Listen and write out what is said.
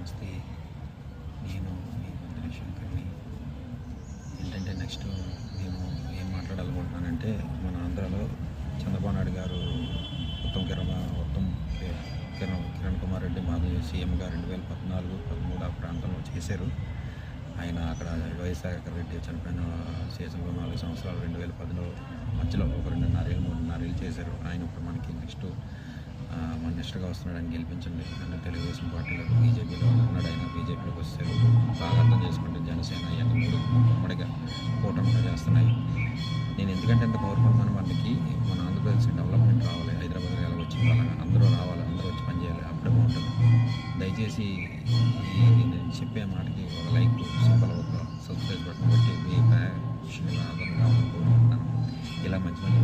నమస్తే. నేను మీ మంత్రి శంకర్ని. ఏంటంటే నెక్స్ట్ నేను ఏం మాట్లాడాలనుకుంటున్నానంటే, మన ఆంధ్రాలో చంద్రబాబు నాయుడు గారు కిరణ్ కుమార్ రెడ్డి మాజీ సీఎంగా 2014, 13 ఆ ప్రాంతంలో చేశారు. ఆయన అక్కడ వైఎస్ఆర్ రెడ్డి చనిపోయిన సీజన్లో 4 సంవత్సరాలు 2010 మధ్యలో ఒక 2.5 చేశారు. ఆయన ఇప్పుడు మనకి మన నెక్స్ట్గా వస్తున్నాడు. ఆయన గెలిపించండి. నన్ను తెలుగుదేశం పార్టీలో బీజేపీలో ఉన్నాడు. ఆయన బీజేపీలోకి వస్తే బాగా అర్థం చేసుకుంటే జనసేన ఇవన్నీ 3 ఉమ్మడిగా కూటమిగా చేస్తున్నాయి. నేను ఎందుకంటే ఎంత కోరుకుంటున్నాను, మనకి మన ఆంధ్రప్రదేశ్ డెవలప్మెంట్ రావాలి. హైదరాబాద్ ఎలా వచ్చిందో అలాగా అందరూ రావాలి, అందరూ వచ్చి పనిచేయాలి. అప్పుడే బాగుంటుంది. దయచేసి నేను చెప్పే మాటకి ఒక లైక్, సింపుల్ ఒక సబ్స్క్రైబ్ బటన్ పెట్టి మీ ఆదరణ కావాలని కోరుకుంటున్నాను. ఇలా మంచి మంచి